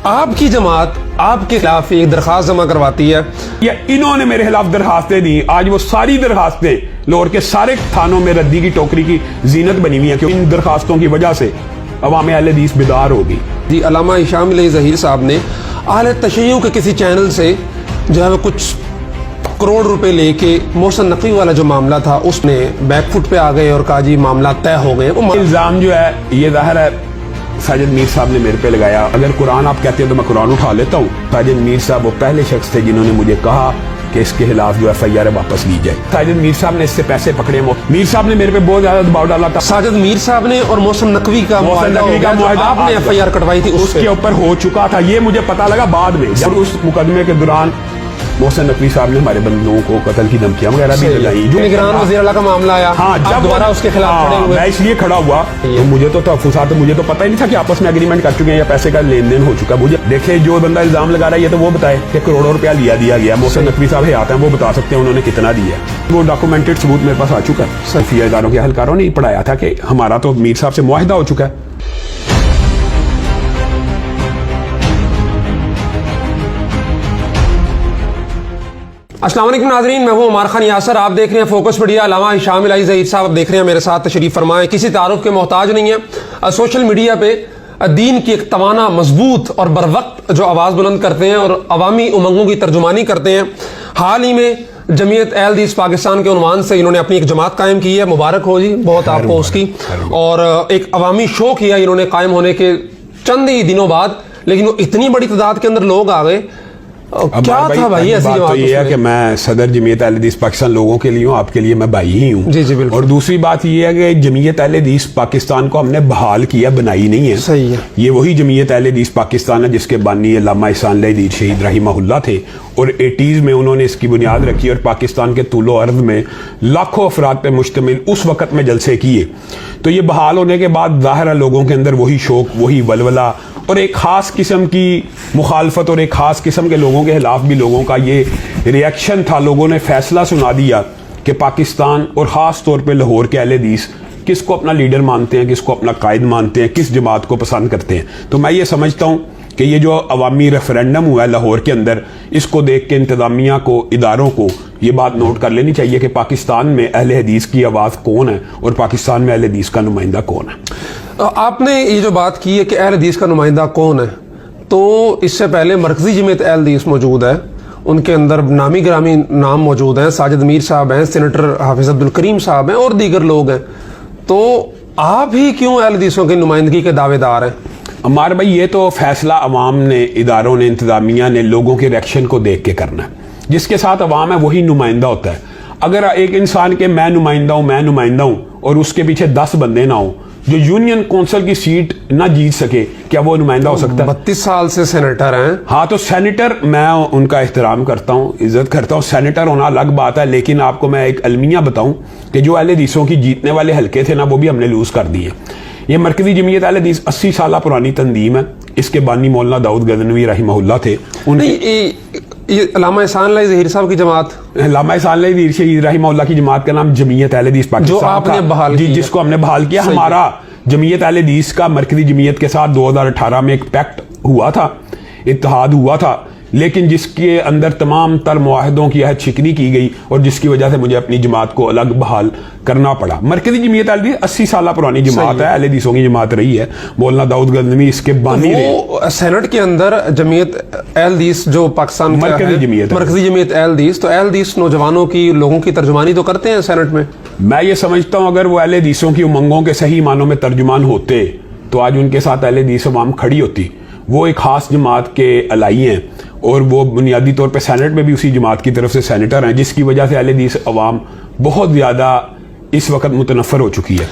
आपकी जमात आपके खिलाफ एक दरखास्त जमा करवाती है या इन्होंने मेरे खिलाफ दरखास्तें दी। आज वो सारी दरखास्तें लाहौर के सारे थानों में रद्दी की टोकरी की जीनत बनी हुई है, क्योंकि इन दरखास्तों की वजह से अवाम अहले हदीस बेदार होगी। जी, अल्लामा हिशाम ज़हीर साहब ने अहले तशय्युअ के किसी चैनल से जो है वो कुछ करोड़ रुपए लेके मोहसिन नकवी वाला जो मामला था उसने बैकफुट पे आ गए और कहा जी मामला तय हो गए। वो इल्जाम जो है ये जाहिर है साजिद मीर साहब ने मेरे पे लगाया। अगर कुरान आप कहते हो तो मैं कुरान उठा लेता हूँ। साजिद मीर साहब वो पहले शख्स थे जिन्होंने मुझे कहा कि इसके खिलाफ जो FIR वापस ली जाए। साजिद मीर साहब ने इससे पैसे पकड़े। मीर साहब ने मेरे पे बहुत ज्यादा दबाव डाला था। साजिद मीर साहब ने और मोहसिन नकवी का मुआहदा आपने FIR कटवाई थी उसके ऊपर हो चुका था, ये मुझे पता लगा बाद में। जब उस मुकदमे के दौरान मोहसिन नकवी साहब ने हमारे बंदों को कत्ल की धमकियां वगैरह भी लगाई। जो निगरान वज़ीर आला का मामला आया, हाँ, जब दोबारा उसके खिलाफ खड़े हुए। मैं इसलिए खड़ा हुआ तो मुझे तो तहफ़्फ़ुज़ात मुझे तो पता ही नहीं था कि आपस में एग्रीमेंट कर चुके हैं या पैसे का लेन देन हो चुका। मुझे देखे जो बंदा इल्जाम लगा रहा है ये तो वो बताए कि करोड़ों रुपया दिया गया। मोहसिन नकवी साहब है आते हैं, वो बता सकते हैं उन्होंने कितना दिया। वो डॉक्यूमेंटेड सबूत मेरे पास आ चुका है। खुफिया इदारों के अहलकारों ने पढ़ाया था कि हमारा तो मीर साहब से मुआहदा हो चुका है। अस्सलाम वालेकुम नाज़रीन, मैं हूं उमर खान यासर। आप देख रहे हैं फोकस मीडिया। अल्लामा हिशाम ज़हीर साहब देख रहे हैं मेरे साथ, तशरीफ फरमाएं। किसी तारुफ के मोहताज नहीं है। सोशल मीडिया पे दीन की एक तवाना, मजबूत और बर वक्त जो आवाज़ बुलंद करते हैं और अवामी उमंगों की तर्जुमानी करते हैं। हाल ही में जमीयत अहले हदीस पाकिस्तान के उन्वान से इन्होंने अपनी एक जमात कायम की है। मुबारक हो जी, बहुत आपको उसकी। और एक अवामी शो किया इन्होंने कायम होने के चंद ही दिनों बाद, लेकिन वो इतनी बड़ी तादाद के अंदर लोग आ गए। क्या था भाई ऐसी बात तो ये है कि मैं सदर जमीयत अहले हदीस पाकिस्तान लोगों के लिए हूँ, आपके लिए मैं भाई ही हूँ। जी जी बिल्कुल। और दूसरी बात ये है कि जमीयत अहले हदीस पाकिस्तान को हमने बहाल किया, बनाई नहीं है। सही है। ये वही जमीयत अहले हदीस पाकिस्तान है जिसके बानी अल्लामा इहसान अली शहीद रहिमहुल्लाह थे और 80s में उन्होंने इसकी बुनियाद रखी और पाकिस्तान के तूलो अर्ज में लाखों अफराद पे मुश्तमिल उस वक़्त में जलसे किए। तो ये बहाल होने के बाद ज़ाहिर है लोगों के अंदर वही शौक, वही वलवला और एक ख़ास किस्म की मुखालफत और एक ख़ास किस्म के लोगों के खिलाफ भी लोगों का ये रिएक्शन था। लोगों ने फैसला सुना दिया कि पाकिस्तान और ख़ास तौर पे लाहौर के अहले हदीस किसको अपना लीडर मानते हैं, किसको अपना कायद मानते हैं, किस जमात को पसंद करते हैं। तो मैं ये समझता हूँ कि ये जो अवामी रेफरेंडम हुआ है लाहौर के अंदर, इसको देख के इंतज़ामिया को, इदारों को ये बात नोट कर लेनी चाहिए कि पाकिस्तान में अहले हदीस की आवाज़ कौन है और पाकिस्तान में अहले हदीस का नुमाइंदा कौन है। आपने ये जो बात की है कि अहले हदीस का नुमाइंदा कौन है, तो इससे पहले मरकजी जमीयत अहले हदीस मौजूद है, उनके अंदर नामी ग्रामी नाम मौजूद हैं। साजिद मीर साहब हैं, सेनेटर हाफिज अब्दुल करीम साहब हैं और दीगर लोग हैं। तो आप ही क्यों अहले हदीसों की नुमाइंदगी के दावेदार हैं? अमार भाई, ये तो फैसला अवाम ने, इदारों ने, इंतजामिया ने लोगों के रिएक्शन को देख के करना है। जिसके साथ अवाम है वही नुमाइंदा होता है। अगर एक इंसान के मैं नुमाइंदा हूँ और उसके पीछे 10 बंदे ना हो जो यूनियन कौंसिल की सीट ना जीत सके, क्या वो नुमाइंदा हो सकता है? 32 साल से सेनेटर हैं। हाँ, तो सेनेटर, मैं उनका एहतराम करता हूँ, इज्जत करता हूँ। सेनेटर होना अलग बात है, लेकिन आपको मैं एक अलमिया बताऊं कि जो अहले हदीसों की जीतने वाले हल्के थे ना, वो भी हमने लूज कर दिए। ये मरकजी जमीयत अहले हदीस 80 साल पुरानी तंजीम है। इसके बानी मौलाना दाऊद गजनवी रहिमहुल्लाह थे। ये अल्लामा इहसान अली ज़हीर साहब की जमात, अल्लामा इहसान अली शहीद रहिमहुल्लाह की जमात का नाम जमीयत अहले हदीस पाकिस्तान, जो आपने बहाल किया, जिसको हमने बहाल किया। हमारा जमीयत अहले हदीस का मरकजी जमीयत के साथ 2018 में एक पैक्ट हुआ था, इत्तेहाद हुआ था, लेकिन जिसके अंदर तमाम तर मुआहदों की अहद शिकनी की गई और जिसकी वजह से मुझे अपनी जमात को अलग बहाल करना पड़ा। मरकजी जमीयत अहले हदीस 80 साल पुरानी जमात है, अहले हदीसों की जमात रही है। मौलाना दाऊद गजनवी इसके बानी रहे। सेनेट के अंदर जमीयत अहले हदीस जो पाकिस्तान मरकजी जमीयत अहले हदीस, तो अहले हदीस नौजवानों की, लोगों की तर्जुमानी तो करते हैं सेनेट में। मैं ये समझता हूँ अगर वो अहले हदीसों की उमंगों के सही मानों में तर्जुमान होते तो आज उनके साथ अहले हदीस अवाम खड़ी होती। वो एक खास जमात के अलाई हैं और वो बुनियादी तौर पे सेनेट में भी उसी जमात की तरफ से सेनेटर हैं, जिसकी वजह से अहले हदीस अवाम बहुत ज़्यादा इस वक्त मुतनफ़र हो चुकी है।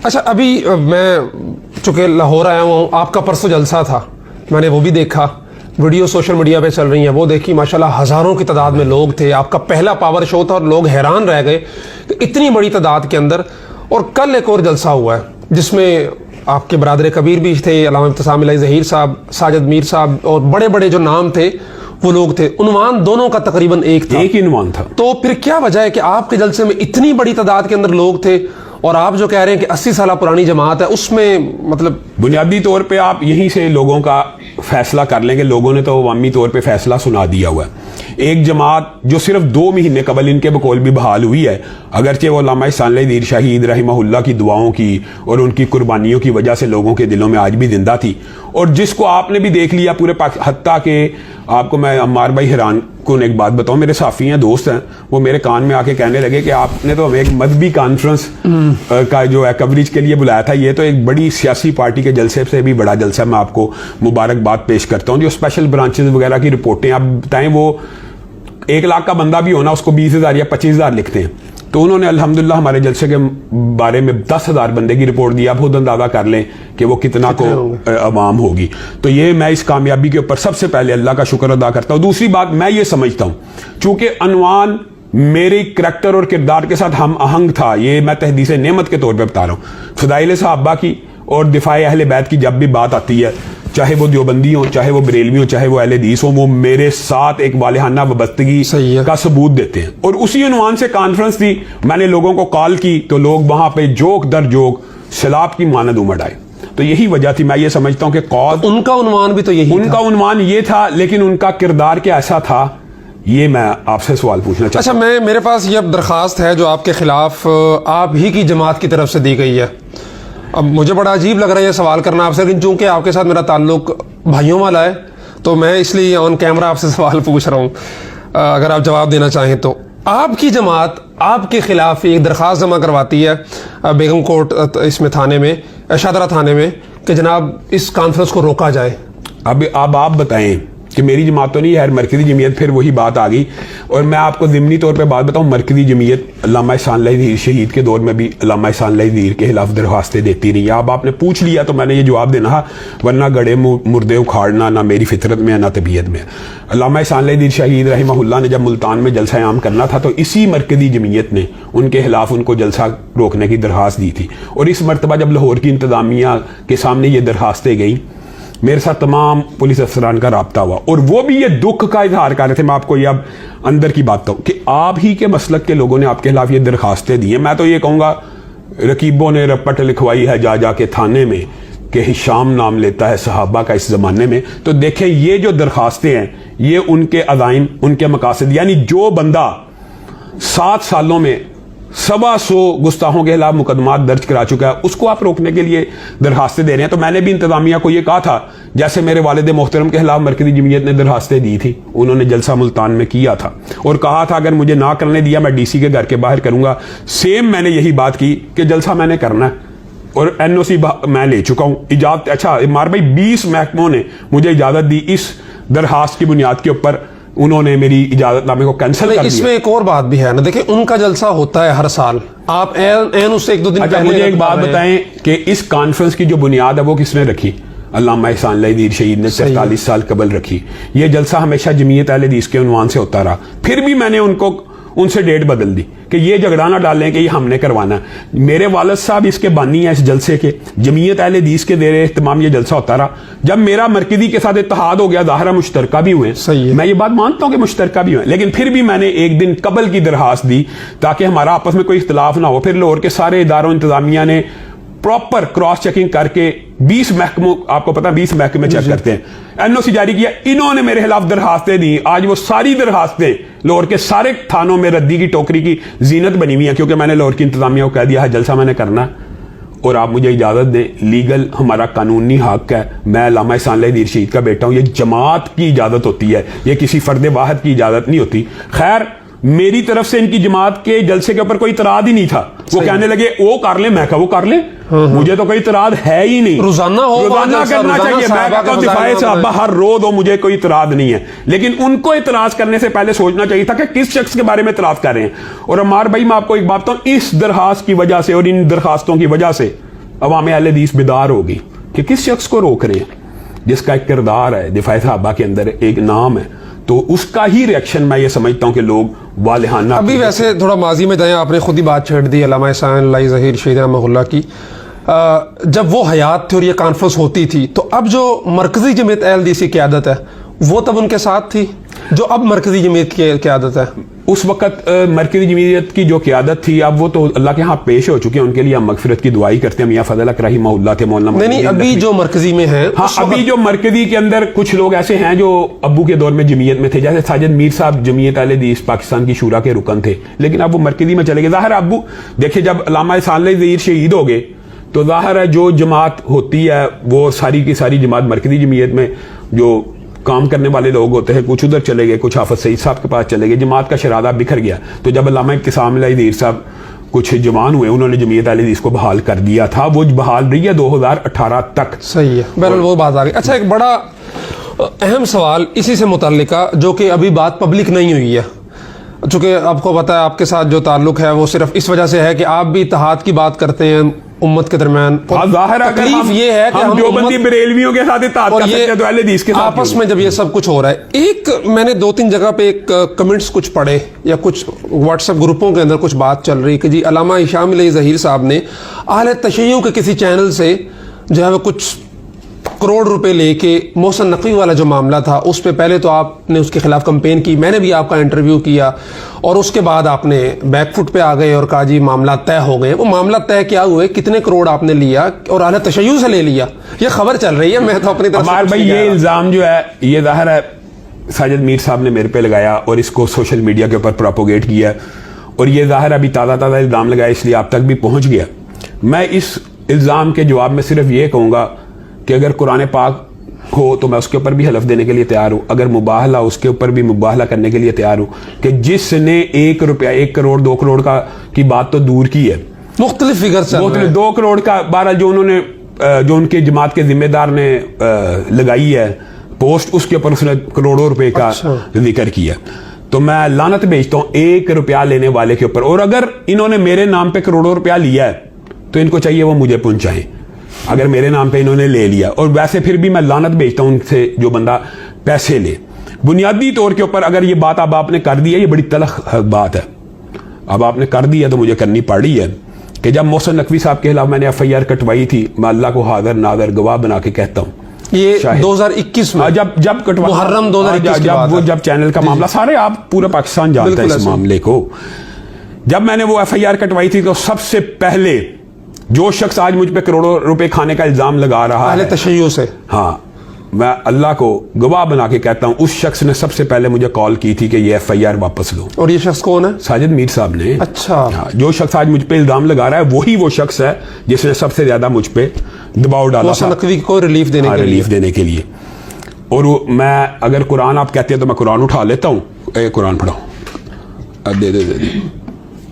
अच्छा, अभी मैं चूँकि लाहौर आया हूँ, आपका परसों जलसा था, मैंने वो भी देखा, वीडियो सोशल मीडिया पे चल रही हैं, वो देखी। माशाल्लाह हज़ारों की तादाद में लोग थे। आपका पहला पावर शो था और लोग हैरान रह गए कि इतनी बड़ी तादाद के अंदर। और कल एक और जलसा हुआ है जिसमें आपके बरादर कबीर भी थे, अल्लामा इहसान अली ज़हीर साहब, साजिद मीर साहब और बड़े बड़े जो नाम थे वो लोग थे। उन्वान दोनों का तकरीबन एक ही उन्वान था। तो फिर क्या वजह है कि आपके जलसे में इतनी बड़ी तादाद के अंदर लोग थे और आप जो कह रहे हैं कि 80 साल पुरानी जमात है, उसमें मतलब बुनियादी तौर पे आप यहीं से लोगों का फैसला कर लेंगे, लोगों ने तो अवामी तौर पे फैसला सुना दिया हुआ है। एक जमात जो सिर्फ 2 महीने कबल इनके बकौल भी बहाल हुई है, अगरचे वो अल्लामा इहसान दीर शहीद रहमहुल्लाह की दुआओं की और उनकी कुर्बानियों की वजह से लोगों के दिलों में आज भी जिंदा थी, और जिसको आपने भी देख लिया पूरे हत्ता के आपको मैं अम्मार भाई हैरान कौन एक बात बताऊं, मेरे साफी हैं, दोस्त हैं, वो मेरे कान में आके कहने लगे कि आपने तो हमें एक मजहबी कॉन्फ्रेंस का जो है कवरेज के लिए बुलाया था, ये तो एक बड़ी सियासी पार्टी के जलसे से भी बड़ा जलसा। मैं आपको मुबारकबाद पेश करता हूं। जो स्पेशल ब्रांचेस वगैरह की रिपोर्टें आप बताएं, वो 1 लाख का बंदा भी होना उसको 20,000 या 25,000 लिखते हैं, तो उन्होंने अल्हम्दुलिल्लाह हमारे जलसे के बारे में 10,000 बंदे की रिपोर्ट दी। आप खुद अंदाजा कर लें कि वो कितना को अवाम होगी। तो ये मैं इस कामयाबी के ऊपर सबसे पहले अल्लाह का शुक्र अदा करता हूं। दूसरी बात मैं ये समझता हूं, चूंकि अनवान मेरे करैक्टर और किरदार के साथ हम आहंग था, ये मैं तहदीस नेमत के तौर पर बता रहा हूं। फदाइल सहाबा की और दिफाए अहले बैत की जब भी बात आती है, चाहे वो देवबंदी हो, चाहे वो बरेलवी हो, चाहे वो अहले हदीस हो, वो मेरे साथ एक वालेहाना वाबस्तगी का सबूत देते हैं। और उसी उन्वान से कॉन्फ्रेंस थी, मैंने लोगों को कॉल की तो लोग वहां पे जोक दर जोक सैलाब की मानद उमड़ आए। तो यही वजह थी। मैं ये समझता हूं कि कौद तो उनका उन्वान भी तो यही उनका उन्वान ये था, लेकिन उनका किरदार क्या ऐसा था, ये मैं आपसे सवाल पूछना चाहता हूं। अच्छा, मेरे पास ये दरखास्त है जो आपके खिलाफ आप ही की जमात की तरफ से दी गई है। अब मुझे बड़ा अजीब लग रहा है ये सवाल करना आपसे, लेकिन चूंकि आपके साथ मेरा ताल्लुक भाइयों वाला है तो मैं इसलिए ऑन कैमरा आपसे सवाल पूछ रहा हूँ, अगर आप जवाब देना चाहें तो। आपकी जमात आपके खिलाफ एक दरख्वास्त जमा करवाती है बेगम कोर्ट इसमें थाने में, शादरा थाने में, कि जनाब इस कॉन्फ्रेंस को रोका जाए। अब आप बताएं कि मेरी जमात तो नहीं है, मरकजी जमीयत, फिर वही बात आ गई। और मैं आपको ज़िमनी तौर पे बात बताऊं, मरकजी जमीयत अल्लामा इहसान दीर शहीद के दौर में भी अल्लामा इहसान दीर के खिलाफ दरख्वास्तें देती रही। अब आपने पूछ लिया तो मैंने ये जवाब देना है, वरना गड़े मुर्दे उखाड़ना ना मेरी फितरत में है ना तबीयत में। अल्लामा इहसान दीर शहीद रहमहुल्लाह ने जब मुल्तान में जलसा आम करना था तो इसी मरकजी जमीयत ने उनके खिलाफ उनको जलसा रोकने की दरख्वास्त दी थी। और इस मरतबा जब लाहौर की इंतजामिया के सामने ये दरख्वास्तें गई, मेरे साथ तमाम पुलिस अफसरान का रब्ता हुआ और वो भी ये दुख का इजहार कर रहे थे। मैं आपको ये अब अंदर की बात कहूं कि आप ही के मसलक के लोगों ने आपके खिलाफ ये दरखास्तें दी हैं। मैं तो ये कहूँगा रकीबों ने रपट लिखवाई है जा के थाने में कि हिशाम नाम लेता है सहाबा का इस जमाने में। तो देखें, ये जो दरखास्तें हैं ये उनके अज़ाइम, उनके मकासद, यानी जो बंदा 7 सालों में 125 गुस्ताखों के खिलाफ मुकदमात दर्ज करा चुका है, उसको आप रोकने के लिए दरखास्तें दे रहे हैं। तो मैंने भी इंतजामिया को यह कहा था, जैसे मेरे वालिद मोहतरम के खिलाफ मरकजी जमीयत ने दरखास्तें दी थी, उन्होंने जलसा मुल्तान में किया था और कहा था अगर मुझे ना करने दिया मैं डीसी के घर के बाहर करूंगा। सेम मैंने यही बात की कि जलसा मैंने करना है और एनओसी मैं ले चुका हूं, इजाजत। अच्छा मार भाई, 20 महकमों ने मुझे इजाजत दी, इस दरखास्त की बुनियाद के ऊपर उन्होंने मेरी इजाजतनामे को कैंसिल कर दिया। इसमें एक और बात भी है ना, देखिए उनका जलसा होता है हर साल, आप एन उससे 1-2 दिन पहले। मुझे एक बात बताएं कि इस कॉन्फ्रेंस की जो बुनियाद है वो किसने रखी? अल्लामा इहसान दीर शहीद ने 43 साल कबल रखी। ये जलसा हमेशा जमीयत अहले हदीस के उन्वान से होता रहा, फिर भी मैंने उनसे डेट बदल दी कि ये झगड़ा ना डालें कि ये हमने करवाना है। मेरे वालिद साहब इसके बानी है इस जलसे के, जमीयत अहले हदीस के देर एहतमाम ये जलसा होता रहा। जब मेरा मरकजी के साथ इत्तेहाद हो गया, ज़ाहिर मुश्तरका भी हुए, मैं ये बात मानता हूं कि मुश्तरका भी हुए, लेकिन फिर भी मैंने एक दिन कबल की दरखास्त दी ताकि हमारा आपस में कोई इख्तलाफ ना हो। फिर लाहौर के सारे इदारों इंतजामिया ने प्रॉपर क्रॉस चेकिंग करके 20 महकमों, आपको पता 20 महकमे चेक करते हैं, एनओसी जारी किया। इन्होंने मेरे खिलाफ दरखास्तें दी। आज वो सारी दरखास्तें लाहौर के सारे थानों में रद्दी की टोकरी की जीनत बनी हुई है, क्योंकि मैंने लाहौर की इंतजामिया को कह दिया है जलसा मैंने करना है और आप मुझे इजाजत दें। लीगल हमारा कानूनी हक है। मैं अल्लामा इहसान दीर शहीद का बेटा हूं, ये जमात की इजाजत होती है, ये किसी फर्द वाहिद की इजाजत नहीं होती। खैर, मेरी तरफ से इनकी जमात के जलसे के ऊपर कोई इतराद ही नहीं था। वो कहने लगे वो कर ले, मैं कहा वो कर ले, मुझे तो कोई इतराद है ही नहीं। रोजाना करना चाहिए। मैं कहता हूं दिफाए सहाबा हर रोज हो, मुझे कोई इतराद नहीं है, लेकिन उनको इतराज करने से पहले सोचना चाहिए था कि किस शख्स के बारे में इतराज कर रहे हैं। और अम्मार भाई, मैं आपको एक बात बताऊं, इस दरखास्त की वजह से और इन दरखास्तों की वजह से अवाम अहले हदीस बेदार होगी कि किस शख्स को रोक रहे हैं, जिसका एक किरदार है, दिफाए सहाबा के अंदर एक नाम है। तो उसका ही रिएक्शन मैं ये समझता हूं कि लोग वालिहाना। अभी वैसे थोड़ा माजी में जाएं, आपने खुद ही बात छेड़ दी अल्लामा इहसान दीर शहीद रहमहुल्लाह की। जब वो हयात थे और ये कॉन्फ्रेंस होती थी, तो अब जो मरकजी जमीयत अहले हदीस की क़यादत है वो तब उनके साथ थी। जो अब मरकजी जमीयत की क़यादत है। उस वक्त मरकजी जमीयत की जो क़यादत थी, अब वो तो अल्लाह के यहाँ पेश हो चुके हैं, उनके लिए हम मगफिरत की दुआई करते हैं। मियां फजल हक रहिमहुल्लाह थे, मौलाना नहीं, अभी जो मरकजी में है, हाँ, अभी जो मरकजी के अंदर कुछ लोग ऐसे हैं जो अब्बू के दौर में जमीयत में थे, जैसे साजिद मीर साहब जमीयत अहले हदीस पाकिस्तान की शूरा के रुकन थे, लेकिन अब वो मरकजी में चले गए। ज़ाहिर है अब्बू देखिए, जब अल्लामा इहसान ज़हीर शहीद हो गए तो ज़ाहिर है जो जमात होती है वो सारी की सारी जमात मरकजी जमीयत में जो काम करने वाले लोग होते हैं, कुछ उधर चले गए, कुछ हाफिज सईद साहब के पास चले गए, जमात का शरादा बिखर गया। तो जब अल्लामा इब्तिसाम ज़हीर साहब कुछ जवान हुए, उन्होंने जमीयत अहले हदीस को बहाल कर दिया था, वो बहाल रही है 2018 तक। सही है, बहरहाल वो बात आ गई। अच्छा, एक बड़ा अहम सवाल इसी से मुतल्लिका, जो कि अभी बात पब्लिक नहीं हुई है, चूंकि आपको पता है आपके साथ जो ताल्लुक है वो सिर्फ इस वजह से है कि आप भी इत्तेहाद की बात करते हैं उम्मत के दरमियान। तकलीफ ये है कि हम देवबंदी बरेलवियों के साथ इत्तेहाद कर सकते हैं, तो अहले हदीस के साथ आपस में जब ये सब कुछ हो रहा है, एक मैंने 2-3 जगह पे एक कमेंट्स कुछ पढ़े या कुछ व्हाट्सएप ग्रुपों के अंदर कुछ बात चल रही कि जी अल्लामा हिशाम ज़हीर साहब ने अहले तशय्युअ के किसी चैनल से जो है वो कुछ करोड़ रुपए लेके मोहसिन नकवी वाला जो मामला था उस पे पहले तो आपने उसके खिलाफ कंपेन की, मैंने भी आपका इंटरव्यू किया, और उसके बाद आपने बैकफुट पे आ गए और कहा जी मामला तय हो गए। वो मामला तय क्या हुए, कितने करोड़ आपने लिया और अहले तशय्युअ से ले लिया, ये खबर चल रही है। मैं तो अपनी तरफ से भाई ये इल्जाम जो है ये ज़ाहिर है साजिद मीर साहब ने मेरे पे लगाया और इसको सोशल मीडिया के ऊपर प्रोपोगेट किया, और ये ज़ाहिर अभी ताज़ा इल्जाम लगाया इसलिए आप तक भी पहुंच गया। मैं इस इल्ज़ाम के जवाब में सिर्फ ये कहूँगा कि अगर कुरान पाक हो तो मैं उसके ऊपर भी हलफ देने के लिए तैयार हूँ, अगर मुबाहला उसके ऊपर भी मुबाहला करने के लिए तैयार हूँ कि जिसने 1 रुपया 1 करोड़ 2 करोड़ का की बात तो दूर की है, मुख्तलिफ फिगर चल रहे हैं, 2 करोड़ का 12 जो उन्होंने जो उनके जमात के जिम्मेदार ने लगाई है पोस्ट, उसके ऊपर उसने करोड़ों रुपए का जिक्र किया। तो मैं लानत भेजता हूँ 1 रुपया लेने वाले के ऊपर, और अगर इन्होंने मेरे नाम पे करोड़ों रुपया लिया है तो इनको चाहिए वो मुझे पहुंचाएं, अगर मेरे नाम पे इन्होंने ले लिया। और वैसे फिर भी मैं लानत भेजता हूं उनसे जो बंदा पैसे ले। बुनियादी तौर के ऊपर अगर ये बात अब आपने कर दी है, ये बड़ी तलख बात है, अब आपने कर दी है तो मुझे करनी पड़ी है कि जब मोहसिन नकवी साहब के खिलाफ मैंने FIR कटवाई थी, मैं अल्लाह को हाजिर नाज़र गवाह बना के कहता हूं, ये 2021 में जब कटवा मुहर्रम 2021 जब चैनल का मामला, सारे आप पूरा पाकिस्तान जानता है इस मामले को, जब मैंने वो FIR कटवाई थी तो सबसे पहले जो शख्स आज मुझ पे करोड़ों रुपए खाने का इल्जाम लगा रहा है तशय्युअ से, हाँ, मैं अल्लाह को गवाह बना के कहता हूं उस शख्स ने सबसे पहले मुझे कॉल की थी कि ये FIR वापस लो। और ये शख्स कौन है? साजिद मीर साहब ने। अच्छा, हाँ, जो शख्स आज मुझ पे इल्जाम लगा रहा है वही वो शख्स है जिसने सबसे ज्यादा मुझ पे दबाव डाला था नकवी को रिलीफ देने के लिए। और मैं अगर कुरान आप कहते हैं तो मैं कुरान उठा लेता हूं, कुरान पढ़ाओ, दे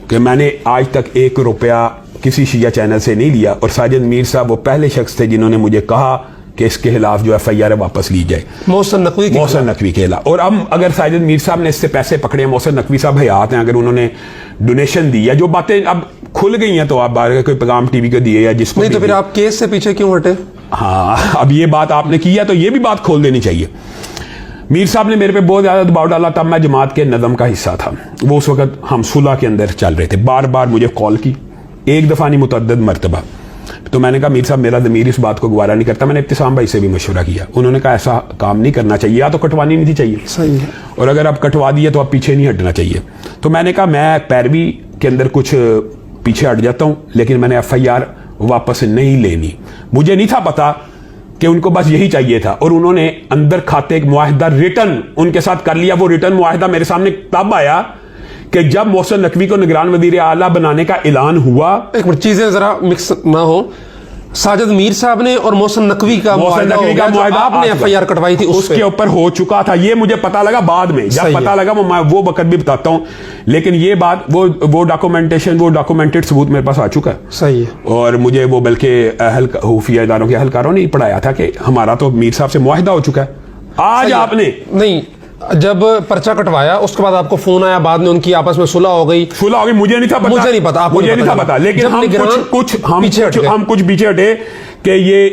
कि मैंने आज तक 1 रुपया किसी शिया चैनल से नहीं लिया, और साजिद मीर साहब वो पहले शख्स थे जिन्होंने मुझे कहा कि इसके खिलाफ जो FIR वापस ली जाए, मोहसिन नकवी के खिलाफ। और अब अगर साजिद मीर साहब ने इससे पैसे पकड़े, मोहसिन नकवी साहब हयात हैं, अगर उन्होंने डोनेशन दी या जो बातें अब खुल गई हैं तो आप बाहर कोई पैगाम टीवी को दिए या जिसको नहीं, तो फिर आप केस से पीछे क्यों हटे? हाँ, अब ये बात आपने की है तो ये भी बात खोल देनी चाहिए। मीर साहब ने मेरे पे बहुत ज्यादा दबाव डाला, तब मैं जमात के नज़म का हिस्सा था, वो उस वक्त हम सुलह के अंदर चल रहे थे, बार बार मुझे कॉल की, एक दफा नहीं मुतअद्दिद मरतबा। तो मैंने कहा मीर साहब मेरा ज़मीर इस बात को गवारा नहीं करता। मैंने इब्तिसाम भाई से भी मशवरा किया, उन्होंने कहा ऐसा काम नहीं करना चाहिए, या तो कटवानी नहीं थी चाहिए, सही है, और अगर आप कटवा दिए तो आप पीछे नहीं हटना चाहिए। तो मैंने कहा मैं पैरवी के अंदर कुछ पीछे हट जाता हूं, लेकिन मैंने FIR वापस नहीं लेनी। मुझे नहीं था पता कि उनको बस यही चाहिए था, और उन्होंने अंदर खाते एक मुआहिदा रिटर्न उनके साथ कर लिया। वो रिटर्न मुआहिदा मेरे सामने तब आया कि जब मोहसिन नकवी को निगरान वजीर आला बनाने का ऐलान हुआ। एक मिनट, चीजें जरा मिक्स ना हो, साजिद मीर साहब ने और मोहसिन नकवी का मुआहिदा आपने FIR कटवाई थी उसके ऊपर हो चुका था, ये मुझे पता लगा बाद में, जब पता लगा मैं वो वक्त भी बताता हूं, लेकिन ये बात वो डॉक्यूमेंटेशन, वो डॉक्यूमेंटेड सबूत मेरे पास आ चुका है। सही है, और मुझे वो बल्कि खुफिया इदारों के अहलकारों ने पढ़ाया था कि हमारा तो मीर साहब से मुआहिदा हो चुका है। आज आपने नहीं, जब पर्चा कटवाया उसके बाद आपको फोन आया, बाद में उनकी आपस में सुलह हो गई, मुझे नहीं था पता, मुझे नहीं पता, लेकिन हम कुछ पीछे हटे कि ये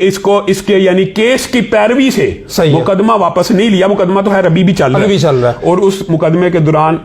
इसके यानी केस की पैरवी से मुकदमा वापस नहीं लिया। मुकदमा तो है अभी भी चल रहा है, और उस मुकदमे के दौरान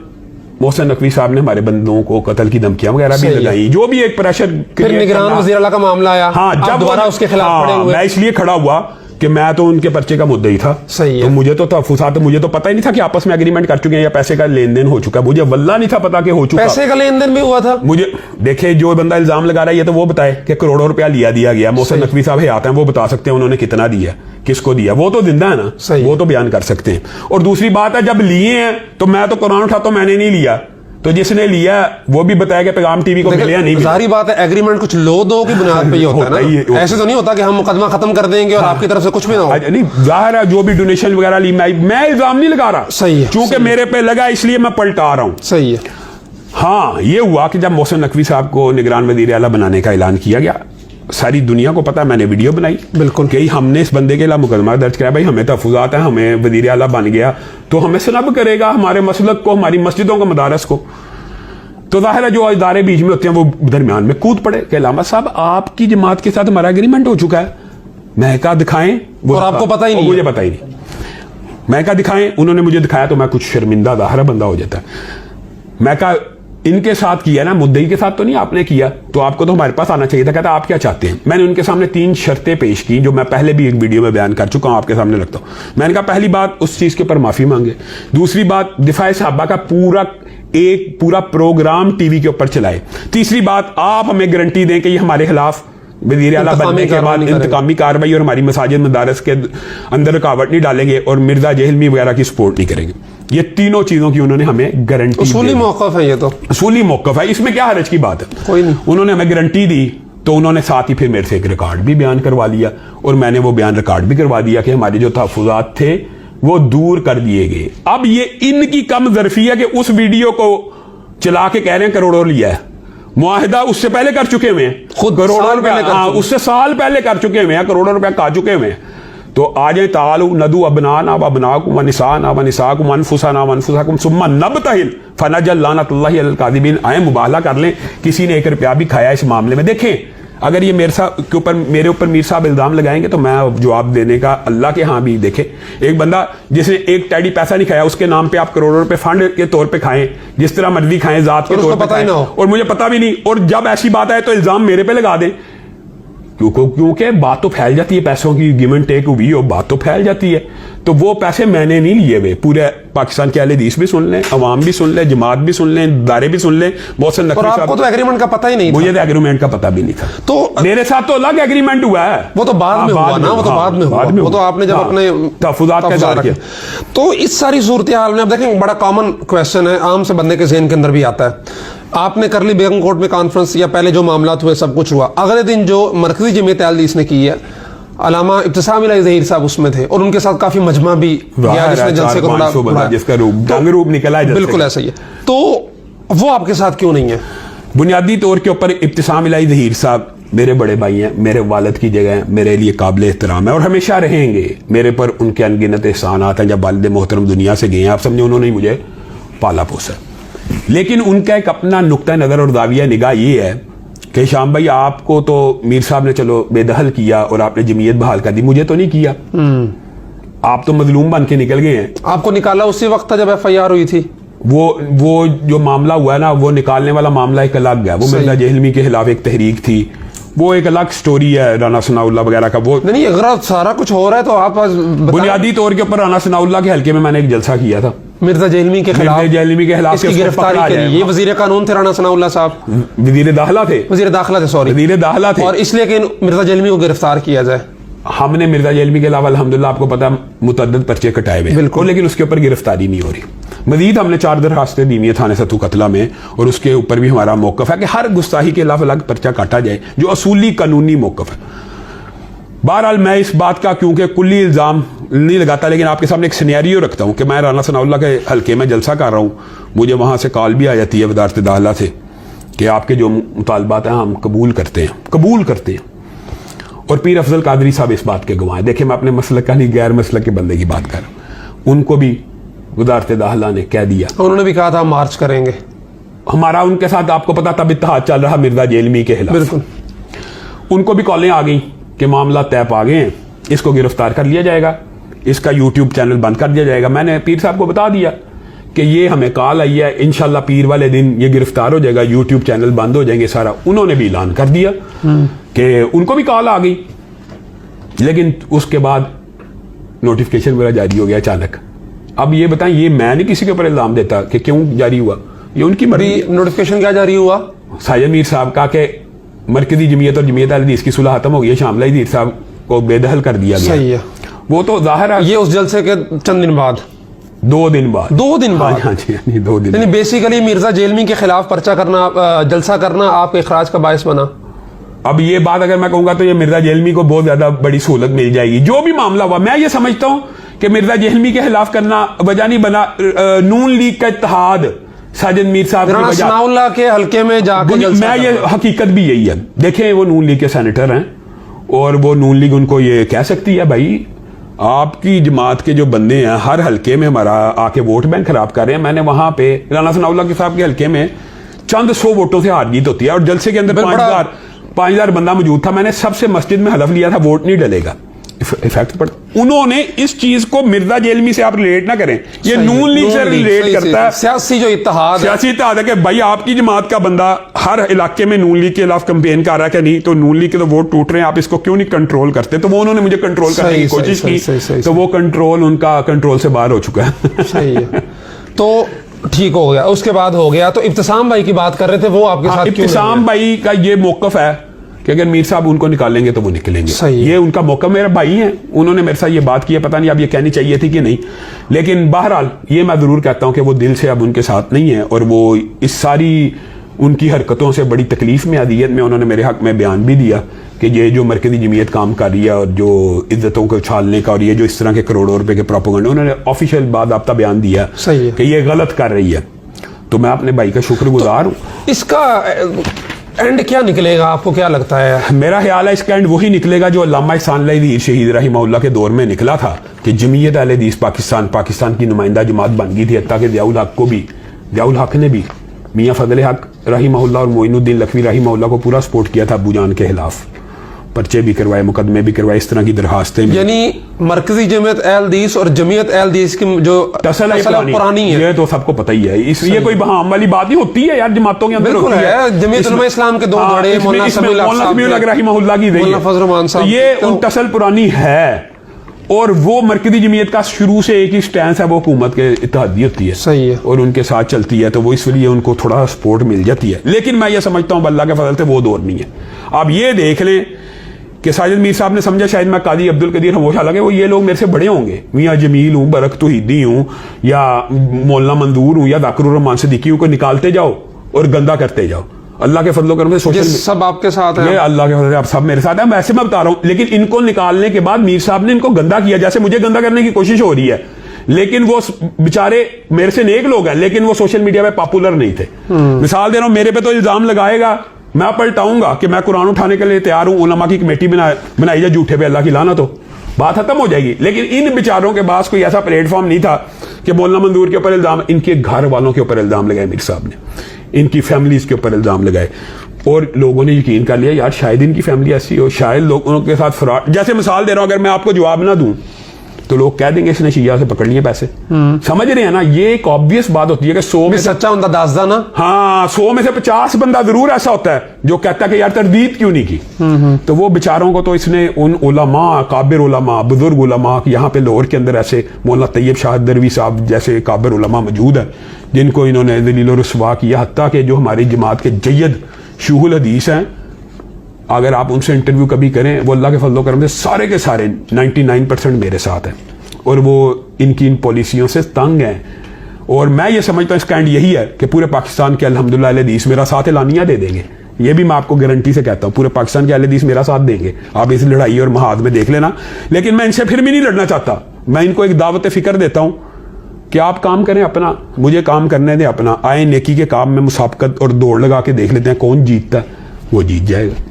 मोहसिन नकवी साहब ने हमारे बंदों को कत्ल की धमकियां वगैरह भी लगाई, जो भी एक प्रेशर। फिर निगरान वज़ीर आला का मामला आया, हाँ, जब दोबारा उसके खिलाफ खड़े हुए। मैं इसलिए खड़ा हुआ कि मैं तो उनके पर्चे का मुद्दा ही था। सही है। तो मुझे तो तहफुज़ात, मुझे तो पता ही नहीं था कि आपस में एग्रीमेंट कर चुके हैं या पैसे का लेन देन हो चुका है। मुझे वल्ला नहीं था पता कि हो चुका। पैसे का लेन देन भी हुआ था। मुझे देखे, जो बंदा इल्जाम लगा रहा है ये तो वो बताए कि करोड़ों रुपया दिया गया। मोहसिन नकवी साहब आते हैं, वो बता सकते हैं उन्होंने कितना दिया, किसको दिया। वो तो जिंदा है ना, वो तो बयान कर सकते हैं। और दूसरी बात है, जब लिए हैं तो मैं तो कुरान उठाता हूं, मैंने नहीं लिया, तो जिसने लिया वो भी बताया कि पैगाम टीवी को मिले या नहीं। सारी बात है, एग्रीमेंट कुछ लो दो की बुनियाद पे ही होता है ना। ऐसे तो नहीं होता कि हम मुकदमा खत्म कर देंगे और आपकी तरफ से कुछ भी ना हो। नहीं, जाहिर है जो भी डोनेशन वगैरह ली, मैं इल्जाम नहीं लगा रहा। सही है। चूंकि मेरे पे लगा इसलिए मैं पलटा रहा हूं। सही है। हाँ, ये हुआ कि जब मोहसिन नकवी साहब को निगरान वजीर आला बनाने का ऐलान किया गया, सारी दुनिया को पता, मैंने वीडियो बनाई बिल्कुल कि हमने इस बंदे के खिलाफ मुकदमा दर्ज कराया, भाई हमें तहफुज़ात है, हमें वजीर आला बन गया तो हमें सनब करेगा हमारे मसलक को, हमारी मस्जिदों को, मदारस को। तो जाहिर है जो इदारे बीच में होते हैं वो दरमियान में कूद पड़े कि अलामा साहब आपकी जमात के साथ हमारा एग्रीमेंट हो चुका है। मैं कहा दिखाएं, और आपको पता ही नहीं, मुझे पता ही नहीं। मैं कहा दिखाएं, उन्होंने मुझे दिखाया तो मैं कुछ शर्मिंदा जाहिर बंदा हो जाता है। मैं कहा इनके साथ किया ना, मुद्दई के साथ तो नहीं आपने किया, तो आपको तो हमारे पास आना चाहिए था। कहता आप क्या चाहते हैं? मैंने उनके सामने 3 शर्तें पेश की जो मैं पहले भी एक वीडियो में बयान कर चुका हूं, आपके सामने रखता हूं। मैंने कहा पहली बात, उस चीज के ऊपर माफी मांगे। दूसरी बात, दिफाए सहाबा का पूरा प्रोग्राम टीवी के ऊपर चलाए। तीसरी बात, आप हमें गारंटी दें कि ये हमारे खिलाफ वज़ीर आला बनने के बाद इंतकामी कार्रवाई और हमारी मसाजिद मदारस के अंदर रुकावट नहीं डालेंगे और मिर्जा जेहलमी वगैरह की सपोर्ट नहीं करेंगे। ये तीनों चीजों की उन्होंने हमें गारंटी, उसूली मौक़िफ़ है, ये तो उसूली मौक़िफ़ है, इसमें क्या हरज की बात है? कोई नहीं। उन्होंने हमें गारंटी दी तो उन्होंने साथ ही फिर मेरे से एक रिकॉर्ड भी बयान करवा लिया और मैंने वो बयान रिकॉर्ड भी करवा दिया कि हमारे जो तहफ़्फ़ुज़ात थे वो दूर कर दिए गए। अब ये इनकी कम ज़र्फ़ी है कि उस वीडियो को चला के कह रहे हैं करोड़ों लिया है। मुआहिदा उससे पहले कर चुके हुए हैं, खुद करोड़ों रुपया, उससे साल पहले कर चुके हुए हैं, करोड़ों रुपया खा चुके हुए हैं। तो आ जाए तालु नदू अबनाना व अबनाकुम व निसाना व निसाकुम अनफुसाना व अनफुसाकुम सुम्मा नबतहिल फनजल लानतुल्लाहि अलल काज़िबीन। आए मुबाहला कर लें, किसी ने 1 रुपया भी खाया इस मामले में। देखें, अगर ये मेरे ऊपर मीर साहब इल्जाम लगाएंगे तो मैं जवाब देने का अल्लाह के यहाँ भी। देखे, एक बंदा जिसने एक टैडी पैसा नहीं खाया, उसके नाम पे आप करोड़ों रुपए फंड के तौर पे खाएं, जिस तरह मर्जी खाएं, जात के तौर पे खाएं, और मुझे पता भी नहीं, और जब ऐसी बात आए तो इल्जाम मेरे पे लगा दें। क्योंकि बात तो फैल जाती है, पैसों की गिव एंड टेक हुई और बात तो फैल जाती है। तो वो पैसे मैंने नहीं लिए हुए, पूरे पाकिस्तान के अहले हदीस भी सुन लें, अवाम भी सुन लें, जमात भी सुन लें, दारे भी सुन लें। मोहसिन नकवी साहब, आपको तो एग्रीमेंट का पता ही नहीं था। मुझे तो एग्रीमेंट का पता भी नहीं था। तो मेरे साथ तो अलग एग्रीमेंट हुआ है, वो तो बाद में हुआ ना, वो तो बाद में हुआ, वो तो आपने जब अपने तहफ़्फ़ुज़ात का इज़हार किया। तो इस सारी सूरत हाल में आप देखें, बड़ा कॉमन क्वेश्चन है, आम से बंदे के ज़हन के अंदर भी आता है। आपने कर ली बेगम कोर्ट में कॉन्फ्रेंस, या पहले जो मामला हुए सब कुछ हुआ, अगले दिन जो मरकजी जमीयत अहले हदीस ने की है, अल्लामा इब्तिसाम इलाही ज़हीर साहब उसमें थे और उनके साथ काफी मजमा भी गया, जिसने जलसे को बड़ा जिसका रंग रूप निकला है, बिल्कुल ऐसा ही है। तो वो आपके साथ क्यों नहीं है? बुनियादी तौर के ऊपर इब्तिसाम इलाही ज़हीर साहब मेरे बड़े भाई हैं, मेरे वालिद की जगह मेरे लिए काबिल एहतराम है और हमेशा रहेंगे। मेरे पर उनके अनगिनत एहसानात हैं। जब वालिद मोहतरम दुनिया से गए हैं, आप समझे, उन्होंने मुझे पाला पोसा। लेकिन उनका एक अपना नुक्ता नज़र और दाविया निगाह ये है कि शाम भाई, आपको तो मीर साहब ने चलो बेदखल किया और आपने जमीयत बहाल कर दी, मुझे तो नहीं किया। आप तो मजलूम बन के निकल गए हैं। आपको निकाला उसी वक्त था जब FIR हुई थी। वो जो मामला हुआ है ना, वो निकालने वाला मामला एक अलग है। वो मिर्जा जेहलमी के खिलाफ एक तहरीक थी, वो एक अलग स्टोरी है, राना सनाउल्लाह वगैरह का। वो नहीं, अगर सारा कुछ हो रहा है तो आप बुनियादी तौर के ऊपर राना सनाउल्लाह के हल्के में मैंने एक जलसा किया था मिर्जा जेहलमी के खिलाफ इसकी गिरफ्तारी के लिए। ये वजीर कानून थे राना सनाउल्लाह साहब, वजीर दाखिला थे, सॉरी वजीर दाखिला थे, और इसलिए कि मिर्जा जेहलमी को गिरफ्तार किया जाए। हमने मिर्जा जेहलमी के अलावा अल्हम्दुलिल्लाह आपको पता मुतअद्दिद पर्चे कटाए हुए, बिल्कुल, लेकिन उसके ऊपर गिरफ्तारी नहीं हो रही। मजीद हमने 4 दरखास्तें दी हुई थाने सतू कतला में, और उसके ऊपर भी हमारा मौक़िफ़ है कि हर गुस्ताही के खिलाफ अलग पर्चा काटा जाए, जो असूली कानूनी मौक़िफ़ है। बहरहाल मैं इस बात का क्योंकि कुल्ली इल्ज़ाम नहीं लगाता, लेकिन आपके सामने एक सिनेरियो रखता हूँ कि मैं राना सनाउल्लाह के हल्के में जलसा कर रहा हूँ, मुझे वहाँ से कॉल भी आ जाती है वज़ारत दाखिला से कि आपके जो मुतालबात हैं हम कबूल करते हैं। और पीर अफजल कादरी साहब इस बात के गवाह हैं। देखिए, मैं अपने मसलक का नहीं, गैर मसलक के बंदे की बात कर रहा हूँ। उनको भी वज़ारत दाखिला ने कह दिया, उन्होंने भी कहा था हम मार्च करेंगे। हमारा उनके साथ आपको पता तब इत्तेहाद चल रहा मिर्जा जेहलमी के खिलाफ। बिल्कुल, उनको भी कॉलें आ गई कि मामला तय पा गए हैं, इसको गिरफ्तार कर लिया जाएगा, इसका यूट्यूब चैनल बंद कर दिया जाएगा। मैंने पीर साहब को बता दिया कि ये हमें कॉल आई है, इंशाल्लाह पीर वाले दिन ये गिरफ्तार हो जाएगा, यूट्यूब चैनल बंद हो जाएंगे सारा। उन्होंने भी ऐलान कर दिया कि उनको भी कॉल आ गई। लेकिन उसके बाद नोटिफिकेशन वगैरह जारी हो गया अचानक। अब ये बताएं, ये मैं नहीं किसी के ऊपर इल्जाम देता कि क्यों जारी हुआ, ये उनकी मर्जी। नोटिफिकेशन क्या जारी हुआ? साजिद मीर साहब का कि मरकजी जमीयत और जमीयत अहले हदीस की सुलह खत्म हो गई है, शामला ईद साहब को बेदखल कर दिया गया। सही है, वो तो जाहिर है ये उस जलसे के चंद दिन बाद, 2 दिन बाद, 2 दिन बाद। हाँ जी, 2 दिन। यानी बेसिकली मिर्जा जेलमी के खिलाफ पर्चा करना, जलसा करना आपके इखराज का बायस बना। अब ये बात अगर मैं कहूंगा तो ये मिर्जा जेलमी को बहुत ज्यादा बड़ी सहूलत मिल जाएगी। जो भी मामला हुआ, मैं ये समझता हूं कि मिर्जा जेलमी के खिलाफ करना वजह नहीं बना। नून लीग का इत्तेहाद साजिद मीर साहब की वजह, सनाउल्लाह के हल्के में जाकर मैं ये हकीकत भी यही है। देखें, वो नून लीग के सेनेटर हैं और वो नून लीग उनको ये कह सकती है, भाई आपकी जमात के जो बंदे हैं हर हल्के में हमारा आके वोट बैंक खराब कर रहे हैं। मैंने वहां पे राना सनाउल्लाह के साहब के हल्के में चंद 100 वोटों से हार जीत होती है और जलसे के अंदर 5,000 बंदा मौजूद था। मैंने सबसे मस्जिद में हलफ लिया था वोट नहीं डलेगा। इफेक्ट पड़ा। उन्होंने इस चीज को मिर्जा जेलमी से आप रिलेट ना करें, ये नून लीग से रिलेट करता है। सियासी जो इत्तेहाद है कि भाई आपकी जमात का बंदा हर इलाके में नून लीग के खिलाफ कैंपेन कर रहा है कि नहीं, तो नून लीग के तो वोट टूट रहे हैं, आप इसको क्यों नहीं कंट्रोल करते? तो वो उन्होंने मुझे कंट्रोल करने की कोशिश की, तो वो कंट्रोल उनका कंट्रोल से बाहर हो चुका है। सही है, तो ठीक हो गया। उसके बाद हो गया, तो इब्तिसाम भाई की बात कर रहे थे, वो आपके साथ इब्तिसाम भाई का ये मौकफ है कि अगर मीर साहब उनको निकालेंगे तो वो निकलेंगे। ये उनका मौका, मेरा भाई है, उन्होंने मेरे साथ ये बात की है, पता नहीं अब ये कहनी चाहिए थी कि नहीं, लेकिन बहरहाल ये मैं जरूर कहता हूं कि वो दिल से अब उनके साथ नहीं है और वो इस सारी उनकी हरकतों से बड़ी तकलीफ में, अदियत में उन्होंने मेरे हक में बयान भी दिया कि ये जो मरकजी जमीयत काम कर रही है और जो इज्जतों को उछालने का और ये जो इस तरह के करोड़ों रुपए के प्रोपेगेंडा, उन्होंने ऑफिशियल बाकायदा बयान दिया कि ये गलत कर रही है। तो मैं अपने भाई का शुक्रगुजार हूं। इसका एंड क्या निकलेगा, आपको क्या लगता है? मेरा ख्याल है इसका एंड वही निकलेगा जो अल्लामा इहसान ईद शहीद रहिमहुल्लाह के दौर में निकला था कि जमीयत अहले हदीस पाकिस्तान की नुमाइंदा जमात बन गई थी। हत्ता कि ज़ियाउल हक को भी, ज़ियाउल हक ने भी मियां फजल हक रहिमहुल्लाह और मोइनुद्दीन लखवी रहिमहुल्लाह को पूरा सपोर्ट किया था अबू जान के खिलाफ। पर्चे भी करवाए, मुकदमे भी करवाए, इस तरह की दरखास्तें। यानी मरकजी जमीयत अहले हदीस और जमीयत अहले हदीस की जो टसल पुरानी है, ये तो सबको पता ही है। इसलिए कोई बहाम वाली बात नहीं होती है यार, जमातों के अंदर होती है। जमीयत उलमा इस्लाम के दो बड़े मौलाना समीउल हक रहमहुल्लाह की रही है, ये उन टसल पुरानी है। और वो मरकजी जमीयत का शुरू से एक ही स्टैंस है, वो हुकूमत के इत्तेहादी होती है। सही है, और उनके साथ चलती है, तो वो इसलिए उनको थोड़ा सपोर्ट मिल जाती है। लेकिन मैं ये समझता हूँ अल्लाह के फजल से वो दौर नहीं है। आप ये देख लें कि साजिद मीर साहब ने समझा शायद मैं काजी अब्दुल कदीर खामोश, हालांकि वो ये लोग मेरे से बड़े होंगे, मियां जमील हूँ, बरक तौहीदी हूँ या मौलाना मंदूर हूँ या जाकिरुर रहमान सिद्दीकी हूँ, को निकालते जाओ और गंदा करते जाओ। अल्लाह के फजलो करम से सोशल सब आपके साथ है, अल्लाह के फजल से आप सब मेरे साथ हैं। वैसे मैं बता रहा हूँ, लेकिन इनको निकालने के बाद मीर साहब ने इनको गंदा किया, जैसे मुझे गंदा करने की कोशिश हो रही है। लेकिन वो बेचारे मेरे से नेक लोग हैं, लेकिन वो सोशल मीडिया पे पॉपुलर नहीं थे। मिसाल दे रहा हूं, मेरे पे तो इल्जाम लगाएगा, मैं पलटाऊंगा कि मैं कुरान उठाने के लिए तैयार हूं, उलमा की कमेटी बनाई जाए झूठे पे, अल्लाह की लानत हो, बात खत्म हो जाएगी। लेकिन इन बेचारों के पास कोई ऐसा प्लेटफॉर्म नहीं था कि मौलाना मंदूर के ऊपर इल्जाम, इनके घर वालों के ऊपर इल्जाम लगाए मीर साहब ने, इनकी फैमिलीज के ऊपर इल्जाम लगाए और लोगों ने यकीन कर लिया यार शायद इनकी फैमिली ऐसी हो, शायद लोगों के साथ फ्रॉड। जैसे मिसाल दे रहा हूं, अगर मैं आपको जवाब ना दूं तो लोग कह देंगे इसने शिया से पकड़ लिए पैसे। समझ रहे हैं ना, ये एक ऑब्वियस बात होती है कि 100 में सच्चा बंदा दासदा ना, हाँ 100 में से 50 बंदा जरूर ऐसा होता है जो कहता है कि यार तरदीद क्यों नहीं की। तो वो बेचारों को तो इसने उन उलमा, काबिर उलमा, बुजुर्ग उलमा, यहाँ पे लाहौर के अंदर ऐसे मौलाना तैयब शाह दरवी साहब जैसे काबिर उलमा मौजूद है जिनको इन्होंने दलील और रुसवा किया। हत्ता कि जो हमारी जमात के जय्यद शूहुल हदीस हैं, अगर आप उनसे इंटरव्यू कभी करें, वो अल्लाह के फजलो करम से सारे के सारे 99% मेरे साथ हैं और वो इनकी इन पॉलिसियों से तंग हैं। और मैं ये समझता हूँ इसका एंड यही है कि पूरे पाकिस्तान के अल्हम्दुलिल्लाह अहले हदीस मेरा साथ एलानिया दे देंगे। ये भी मैं आपको गारंटी से कहता हूँ, पूरे पाकिस्तान के अहले हदीस मेरा साथ देंगे। आप इस लड़ाई और महाद में देख लेना। लेकिन मैं इनसे फिर भी नहीं लड़ना चाहता, मैं इनको एक दावत फिक्र देता हूँ कि आप काम करें अपना, मुझे काम करने दें अपना। आए नेकी के काम में मुसाबकत और दौड़ लगा के देख लेते हैं कौन जीतता है, वो जीत जाएगा।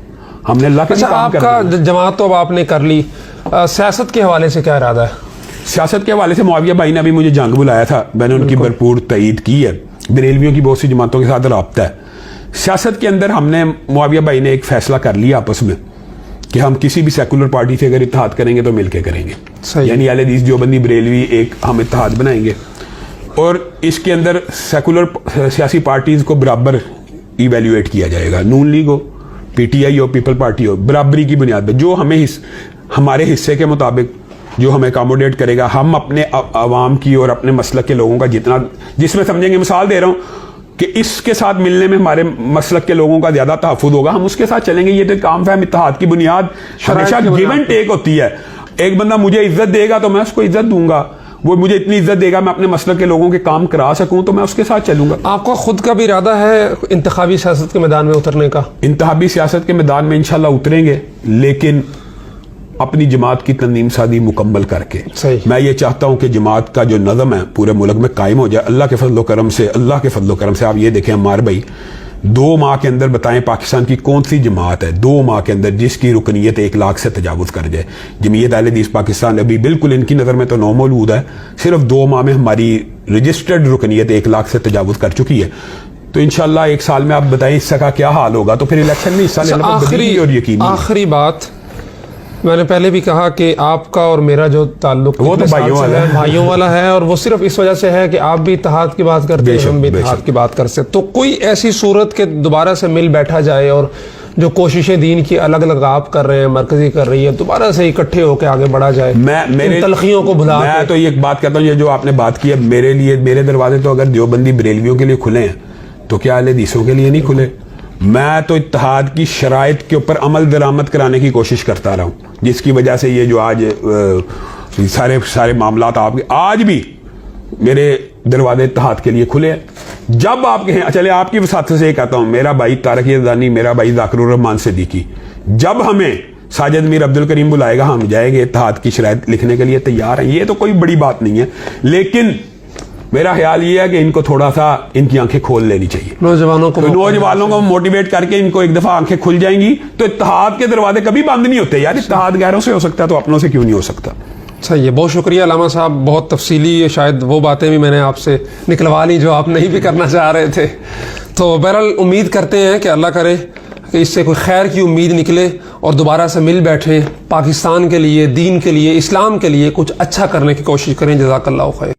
हमने अल्लाह के अच्छा, आपका जमात तो अब आपने कर ली, सियासत के हवाले से क्या इरादा है? सियासत के हवाले से मुआविया भाई ने अभी मुझे जंग बुलाया था, मैंने उनकी भरपूर तईद की है। बरेलवियों की बहुत सी जमातों के साथ रब्ता है। सियासत के अंदर हमने, मुआविया भाई ने एक फैसला कर लिया आपस में कि हम किसी भी सेकुलर पार्टी से अगर इत्तेहाद करेंगे तो मिलकर करेंगे। यानी अहले हदीस देवबंदी बरेलवी एक हम इत्तेहाद बनाएंगे और इसके अंदर सेकुलर सियासी पार्टीज को बराबर इवेल्युएट किया जाएगा। नून लीग हो, पीटीआई हो, पीपल पार्टी हो, बराबरी की बुनियाद पर जो हमें हमारे हिस्से के मुताबिक जो हमें अकोमोडेट करेगा, हम अपने अवाम की और अपने मसलक के लोगों का जितना जिसमें समझेंगे, मिसाल दे रहा हूँ कि इसके साथ मिलने में हमारे मसलक के लोगों का ज्यादा तहफ़्फ़ुज़ होगा, हम उसके साथ चलेंगे। ये तो काम फहम इत्तेहाद की बुनियाद हमेशा गिव एंड टेक होती है। एक बंदा मुझे इज्जत देगा तो मैं उसको इज्जत दूंगा, वो मुझे इतनी इज्जत देगा मैं अपने मसलक के लोगों के काम करा सकूं तो मैं उसके साथ चलूंगा। आपका खुद का भी इरादा है इंतखाबी सियासत के मैदान में उतरने का? इंतखाबी सियासत के मैदान में इंशाल्लाह उतरेंगे, लेकिन अपनी जमात की तंजीम सादी मुकम्मल करके। सही। मैं ये चाहता हूं कि जमात का जो नज़म है पूरे मुल्क में कायम हो जाए, अल्लाह के फजलो करम से। अल्लाह के फजलो करम से आप ये देखें अम्मार भाई, 2 माह के अंदर बताएं पाकिस्तान की कौन सी जमात है 2 माह के अंदर जिसकी रुकनीत 1 लाख से तजावुज़ कर जाए। जमीयत अहले हदीस पाकिस्तान अभी बिल्कुल इनकी नज़र में तो नौमौजूद है, सिर्फ 2 माह में हमारी रजिस्टर्ड रुकनीत 1 लाख से तजावुज़ कर चुकी है। तो इंशाल्लाह 1 साल में आप बताएं इसका क्या हाल होगा, तो फिर इलेक्शन में हिस्सा लेना और यकीन। आखिरी बात, मैंने पहले भी कहा कि आपका और मेरा जो ताल्लुक वो तो भाइयों वाला है, और वो सिर्फ इस वजह से है कि आप भी इत्तेहाद की बात करते हैं, हम भी इत्तेहाद की बात कर सकते। तो कोई ऐसी सूरत के दोबारा से मिल बैठा जाए और जो कोशिशें दीन की अलग अलग आप कर रहे हैं, मरकजी कर रही है, दोबारा से इकट्ठे होकर आगे बढ़ा जाए, मेरे तलखियों को भुला। मैं तो ये बात कहता हूँ, ये जो आपने बात की है, मेरे लिए मेरे दरवाजे तो अगर देवबंदी बरेलवियों के लिए खुले हैं तो क्या अहले हदीसों के लिए नहीं खुले? मैं तो इत्तेहाद की शराइत के ऊपर अमल दरामद कराने की कोशिश करता रहा हूँ, जिसकी वजह से ये जो आज सारे मामलात आपके आज भी मेरे दरवाजे इत्तेहाद के लिए खुले हैं। जब आप कहें, चले आपकी वसात से कहता हूँ, मेरा भाई तारक यज़दानी, मेरा भाई ज़ाकिरुर रहमान सिद्दीकी, जब हमें साजिद मीर अब्दुल करीम बुलाएगा हम जाएंगे, इत्तेहाद की शराइत लिखने के लिए तैयार हैं। ये तो कोई बड़ी बात नहीं है, लेकिन मेरा ख्याल ये है कि इनको थोड़ा सा इनकी आंखें खोल लेनी चाहिए। नौजवानों को मोटिवेट करके इनको एक दफा आंखें खुल जाएंगी तो इत्तेहाद के दरवाजे कभी बंद नहीं होते यार। इत्तेहाद गैरों से हो सकता है तो अपनों से क्यों नहीं हो सकता? सही है, बहुत शुक्रिया अल्लामा साहब। बहुत तफसीली, शायद वो बातें भी मैंने आपसे निकलवा ली जो आप नहीं भी करना चाह रहे थे। तो बहरहाल उम्मीद करते हैं कि अल्लाह करे कि इससे कोई खैर की उम्मीद निकले और दोबारा से मिल बैठे, पाकिस्तान के लिए, दीन के लिए, इस्लाम के लिए कुछ अच्छा करने की कोशिश करें। जज़ाकल्लाहु खैर।